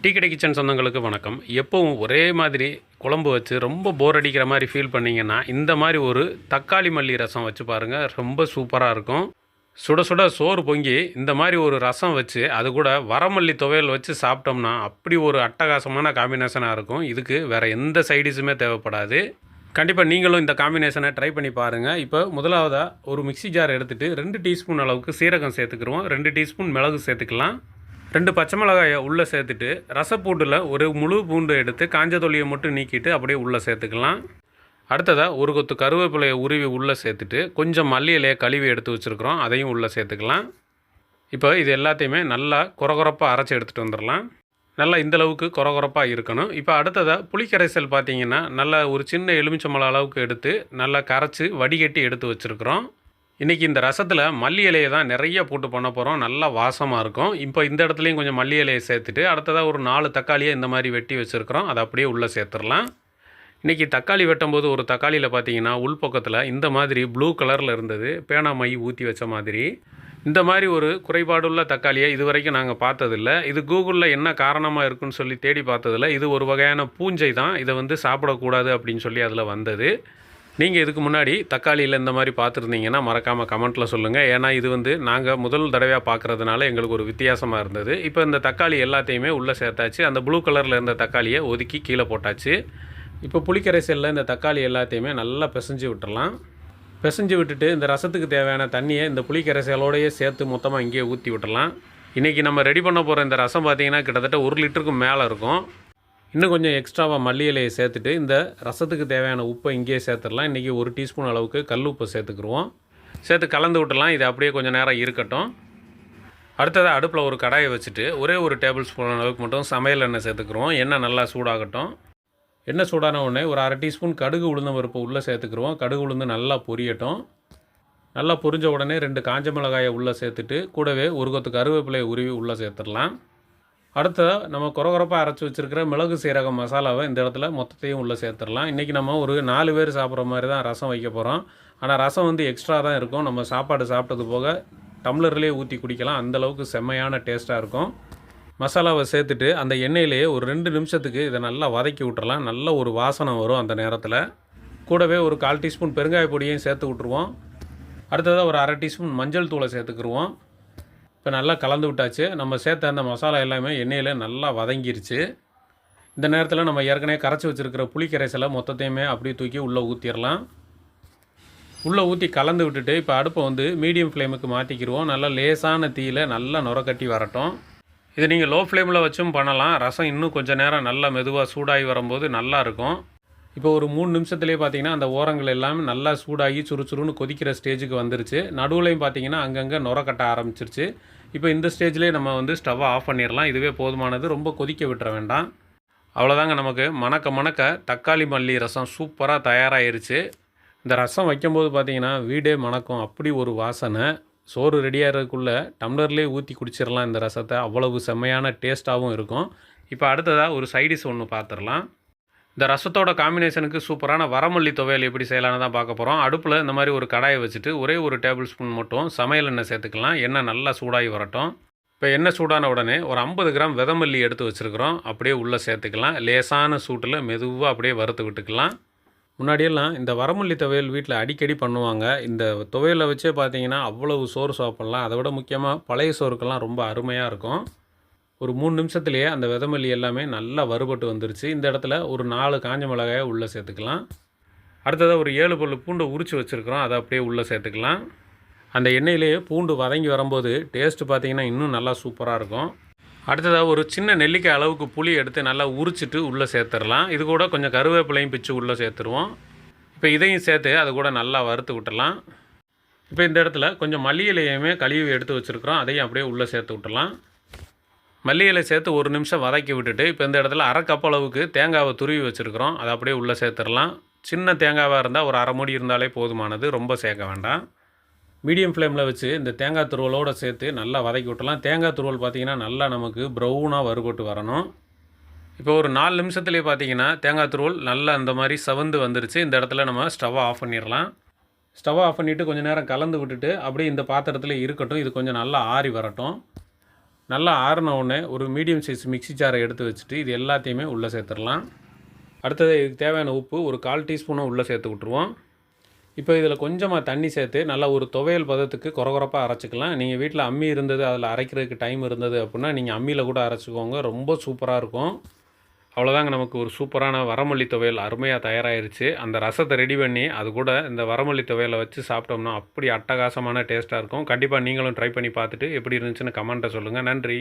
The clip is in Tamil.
டீ கடை கிச்சன் சொந்தங்களுக்கு வணக்கம். எப்பவும் ஒரே மாதிரி குழம்பு வச்சு ரொம்ப போர் அடிக்கிற மாதிரி ஃபீல் பண்ணிங்கன்னா, இந்த மாதிரி ஒரு தக்காளி மல்லி ரசம் வச்சு பாருங்கள். ரொம்ப சூப்பராக இருக்கும். சுட சுட சோறு பொங்கி இந்த மாதிரி ஒரு ரசம் வச்சு அது கூட வரமல்லி துவையல் வச்சு சாப்பிட்டோம்னா அப்படி ஒரு அட்டகாசமான காம்பினேஷனாக இருக்கும். இதுக்கு வேறு எந்த சைடிஷுமே தேவைப்படாது. கண்டிப்பாக நீங்களும் இந்த காம்பினேஷனை ட்ரை பண்ணி பாருங்கள். இப்போ முதலாவதாக ஒரு மிக்ஸி ஜார் எடுத்துகிட்டு 2 டீஸ்பூன் அளவுக்கு சீரகம் சேர்த்துக்கிடுவோம். 2 டீஸ்பூன் மிளகு சேர்த்துக்கலாம். 2 பச்சை மிளகாயை உள்ளே சேர்த்துட்டு ரசப்பூண்டில் ஒரு முழு பூண்டு எடுத்து காஞ்ச தொலியை மட்டும் நீக்கிட்டு அப்படியே உள்ளே சேர்த்துக்கலாம். அடுத்ததாக ஒரு கொத்து கருவேப்பிலையை உருவி உள்ளே சேர்த்துட்டு கொஞ்சம் மல்லி இலையை கழுவி எடுத்து வச்சுருக்குறோம், அதையும் உள்ளே சேர்த்துக்கலாம். இப்போ இது எல்லாத்தையுமே நல்லா கொரகொரப்பாக அரைச்சி எடுத்துகிட்டு வந்துடலாம். நல்லா இந்தளவுக்கு கொரகொரப்பாக இருக்கணும். இப்போ அடுத்ததாக புளிக்கரைசல் பார்த்திங்கன்னா நல்லா ஒரு சின்ன எலுமிச்சம்பழம் அளவுக்கு எடுத்து நல்லா கரைச்சி வடிகட்டி எடுத்து வச்சுருக்குறோம். இன்றைக்கி இந்த ரசத்தில் மல்லி இலையை தான் நிறைய போட்டு பண்ண போகிறோம். நல்லா வாசமாக இருக்கும். இப்போ இந்த இடத்துலையும் கொஞ்சம் மல்லி இலையை சேர்த்துட்டு அடுத்ததாக ஒரு 4 தக்காளியை இந்த மாதிரி வெட்டி வச்சுருக்குறோம், அதை அப்படியே உள்ளே சேர்த்துடலாம். இன்றைக்கி தக்காளி வெட்டும்போது ஒரு தக்காளியில் பார்த்தீங்கன்னா உள்பக்கத்தில் இந்த மாதிரி ப்ளூ கலரில் இருந்தது, பேனா மை ஊற்றி வச்ச மாதிரி. இந்த மாதிரி ஒரு குறைபாடுள்ள தக்காளியை இது வரைக்கும் நாங்கள் பார்த்ததில்ல. இது கூகுளில் என்ன காரணமாக இருக்குன்னு சொல்லி தேடி பார்த்ததில்ல. இது ஒரு வகையான பூஞ்சை தான், இதை சாப்பிடக்கூடாது அப்படின்னு சொல்லி அதில் வந்தது. நீங்கள் இதுக்கு முன்னாடி தக்காளியில் இந்த மாதிரி பார்த்துருந்தீங்கன்னா மறக்காமல் கமெண்ட்டில் சொல்லுங்கள். ஏன்னா இது நாங்கள் முதல் தடவையாக பார்க்குறதுனால எங்களுக்கு ஒரு வித்தியாசமாக இருந்தது. இப்போ இந்த தக்காளி எல்லாத்தையுமே உள்ளே சேர்த்தாச்சு. அந்த ப்ளூ கலரில் இருந்த தக்காளியை ஒதுக்கி கீழே போட்டாச்சு. இப்போ புளிக்கரைசலில் இந்த தக்காளி எல்லாத்தையுமே நல்லா பிசைஞ்சு விட்டுடலாம். பிசைஞ்சு விட்டுட்டு இந்த ரசத்துக்கு தேவையான தண்ணியை இந்த புளிக்கரைசலோடையே சேர்த்து மொத்தமாக இங்கேயே ஊற்றி விட்டுடலாம். இன்றைக்கி நம்ம ரெடி பண்ண போகிற இந்த ரசம் பார்த்திங்கன்னா கிட்டத்தட்ட 1 லிட்டருக்கு மேலே இருக்கும். இன்னும் கொஞ்சம் எக்ஸ்ட்ராவாக மல்லி இலையை சேர்த்துட்டு இந்த ரசத்துக்கு தேவையான உப்பை இங்கேயே சேர்த்துடலாம். இன்றைக்கி 1 டீஸ்பூன் அளவுக்கு கல் உப்பை சேர்த்துக்குருவோம். சேர்த்து கலந்து விட்டுலாம். இது அப்படியே கொஞ்சம் நேரம் இருக்கட்டும். அடுத்ததாக அடுப்பில் ஒரு கடாயை வச்சுட்டு ஒரே ஒரு டேபிள் ஸ்பூன் அளவுக்கு மட்டும் சமையல் எண்ணெய் சேர்த்துக்குருவோம். எண்ணெய் நல்லா சூடாகட்டும். எண்ணெய் சூடான உடனே ஒரு 1/2 டீஸ்பூன் கடுகு உளுந்தம் பருப்பு உள்ளே சேர்த்துக்குருவோம். கடுகு உளுந்து நல்லா பொரியட்டும். நல்லா பொரிஞ்ச உடனே 2 காஞ்ச மிளகாயை உள்ளே சேர்த்துட்டு கூடவே ஒரு கொத்து கருவேப்பிலையை உருவி உள்ளே சேர்த்துடலாம். அடுத்ததாக நம்ம கொரகொரப்பாக அரைச்சி வச்சுருக்கிற மிளகு சீரகம் மசாலாவை இந்த இடத்துல மொத்தத்தையும் உள்ளே சேர்த்துடலாம். இன்றைக்கி நம்ம ஒரு 4 பேர் சாப்பிட்ற மாதிரி தான் ரசம் வைக்க போகிறோம். ஆனால் ரசம் எக்ஸ்ட்ரா தான் இருக்கும். நம்ம சாப்பாடு சாப்பிட்டது போக டம்ளர்லேயே ஊற்றி குடிக்கலாம். அந்தளவுக்கு செம்மையான டேஸ்ட்டாக இருக்கும். மசாலாவை சேர்த்துட்டு அந்த எண்ணெயிலேயே ஒரு 2 நிமிஷத்துக்கு இதை நல்லா வதக்கி விட்டுறலாம். நல்ல ஒரு வாசனை வரும் அந்த நேரத்தில். கூடவே ஒரு 1/4 டீஸ்பூன் பெருங்காய பொடியையும் சேர்த்து விட்ருவோம். அடுத்ததாக ஒரு 1/2 டீஸ்பூன் மஞ்சள் தூளை சேர்த்துக்குருவோம். இப்போ நல்லா கலந்து விட்டாச்சு. நம்ம சேர்த்த அந்த மசாலா எல்லாமே எண்ணெயில் நல்லா வதங்கிருச்சு. இந்த நேரத்தில் நம்ம ஏற்கனவே கரைச்சி வச்சுருக்கிற புளிக்கரைசலை மொத்தத்தையுமே அப்படியே தூக்கி உள்ளே ஊற்றிடலாம். உள்ளே ஊற்றி கலந்து விட்டுட்டு இப்போ அடுப்பை மீடியம் ஃப்ளேமுக்கு மாற்றிக்கிடுவோம். நல்லா லேசான தீயில் நல்லா நுரக்கட்டி வரட்டும். இது நீங்கள் லோ ஃப்ளேமில் வச்சும் பண்ணலாம். ரசம் இன்னும் கொஞ்சம் நேரம் நல்லா மெதுவாக சூடாகி வரும்போது நல்லாயிருக்கும். இப்போ ஒரு 3 நிமிஷத்துலேயே பார்த்தீங்கன்னா அந்த ஓரங்கள் எல்லாமே நல்லா சூடாகி சுறுசுறுன்னு கொதிக்கிற ஸ்டேஜுக்கு வந்துருச்சு. நடுவுலையும் பார்த்தீங்கன்னா அங்கங்கே நுர கட்ட ஆரம்பிச்சிருச்சு. இப்போ இந்த ஸ்டேஜ்லேயே நம்ம ஸ்டவ்வை ஆஃப் பண்ணிடலாம். இதுவே போதுமானது. ரொம்ப கொதிக்க விட்டுற வேண்டாம். அவ்வளோதாங்க, நமக்கு மணக்க மணக்க தக்காளி மல்லி ரசம் சூப்பராக தயாராகிருச்சு. இந்த ரசம் வைக்கும்போது பார்த்தீங்கன்னா வீடே மணக்கும். அப்படி ஒரு வாசனை. சோறு ரெடியாகிறதுக்குள்ளே டம்ளர்லேயே ஊற்றி குடிச்சிடலாம் இந்த ரசத்தை. அவ்வளவு செம்மையான டேஸ்ட்டாகவும் இருக்கும். இப்போ அடுத்ததாக ஒரு சைடிஷ் ஒன்று பார்த்துடலாம். இந்த ரசத்தோட காம்பினேஷனுக்கு சூப்பரான வரமல்லி துவையல் எப்படி செய்யலான்னு தான் பார்க்க போகிறோம். அடுப்பில் இந்த மாதிரி ஒரு கடாயை வச்சுட்டு ஒரே ஒரு டேபிள் ஸ்பூன் மட்டும் சமையல் எண்ணெய் சேர்த்துக்கலாம். எண்ணெய் நல்லா சூடாகி வரட்டும். இப்போ எண்ணெய் சூடான உடனே ஒரு 50 கிராம் விதமல்லி எடுத்து வச்சுருக்குறோம், அப்படியே உள்ளே சேர்த்துக்கலாம். லேசான சூட்டில் மெதுவாக அப்படியே வறுத்து விட்டுக்கலாம். முன்னாடியெல்லாம் இந்த வரமல்லி துவையல் வீட்டில் அடிக்கடி பண்ணுவாங்க. இந்த துவையலை வச்சே பார்த்தீங்கன்னா அவ்வளவு சோறு சாப்பிட்லாம். அதை விட முக்கியமாக பழைய சோறுக்கெல்லாம் ரொம்ப அருமையாக இருக்கும். ஒரு 3 நிமிஷத்துலேயே அந்த விதமல்லி எல்லாமே நல்லா வறுபட்டு வந்துருச்சு. இந்த இடத்துல ஒரு 4 காஞ்ச மிளகாயை உள்ளே சேர்த்துக்கலாம். அடுத்ததாக ஒரு 7 பல் பூண்டை உரித்து வச்சுருக்குறோம், அதை அப்படியே உள்ளே சேர்த்துக்கலாம். அந்த எண்ணெயிலேயே பூண்டு வதங்கி வரும்போது டேஸ்ட்டு பார்த்திங்கன்னா இன்னும் நல்லா சூப்பராக இருக்கும். அடுத்ததாக ஒரு சின்ன நெல்லிக்காய் அளவுக்கு புளி எடுத்து நல்லா உரிச்சிட்டு உள்ளே சேர்த்துடலாம். இது கூட கொஞ்சம் கருவேப்பிலையும் பிச்சு உள்ளே சேர்த்துருவோம். இப்போ இதையும் சேர்த்து அது கூட நல்லா வறுத்து விட்டுடலாம். இப்போ இந்த இடத்துல கொஞ்சம் மல்லி இலையுமே கழுவி எடுத்து வச்சுருக்குறோம், அதையும் அப்படியே உள்ளே சேர்த்து விட்டுடலாம். மல்லி இலை சேர்த்து 1 நிமிஷம் வதக்கி விட்டுட்டு இப்போ இந்த இடத்துல 1/2 கப் அளவுக்கு தேங்காவை துருவி வச்சுருக்குறோம், அதை அப்படியே உள்ளே சேர்த்துடலாம். சின்ன தேங்காவாக இருந்தால் ஒரு 1/2 மூடி இருந்தாலே போதுமானது, ரொம்ப சேர்க்க வேண்டாம். மீடியம் ஃப்ளேமில் வச்சு இந்த தேங்காய் துருவலோடு சேர்த்து நல்லா வதக்கி விட்டலாம். தேங்காய் துருவல் பார்த்திங்கன்னா நல்லா நமக்கு ப்ரௌனாக வறுபட்டு வரணும். இப்போ ஒரு 4 நிமிஷத்துலேயே பார்த்திங்கன்னா தேங்காய் துருவல் நல்லா இந்த மாதிரி செவந்து வந்துருச்சு. இந்த இடத்துல நம்ம ஸ்டவ்வை ஆஃப் பண்ணிடலாம். ஸ்டவ்வை ஆஃப் பண்ணிவிட்டு கொஞ்சம் நேரம் கலந்து விட்டுட்டு அப்படியே இந்த பாத்திரத்தில் இருக்கட்டும். இது கொஞ்சம் நல்லா ஆறி வரட்டும். நல்லா ஆறின உடனே ஒரு மீடியம் சைஸ் மிக்ஸி ஜாரை எடுத்து வச்சுட்டு இது எல்லாத்தையுமே உள்ளே சேர்த்துடலாம். அடுத்தது இதுக்கு தேவையான உப்பு ஒரு 1/4 டீஸ்பூனும் உள்ளே சேர்த்து விட்ருவோம். இப்போ இதில் கொஞ்சமாக தண்ணி சேர்த்து நல்லா ஒரு துவையல் பதத்துக்கு கொரகொரப்பாக அரைச்சிக்கலாம். நீங்கள் வீட்டில் அம்மி இருந்தது, அதில் அரைக்கிறதுக்கு டைம் இருந்தது அப்படின்னா நீங்கள் அம்மியில் கூட அரைச்சிக்கோங்க. ரொம்ப சூப்பராக இருக்கும். அவ்வளோதாங்க, நமக்கு ஒரு சூப்பரான வரமல்லி துவையல் அருமையாக தயாராகிருச்சு. அந்த ரசத்தை ரெடி பண்ணி அது கூட இந்த வரமல்லி துவையலை வச்சு சாப்பிட்டோம்னா அப்படி அட்டகாசமான டேஸ்ட்டாக இருக்கும். கண்டிப்பாக நீங்களும் ட்ரை பண்ணி பார்த்துட்டு எப்படி இருந்துச்சுன்னு கமெண்ட்டை சொல்லுங்கள். நன்றி.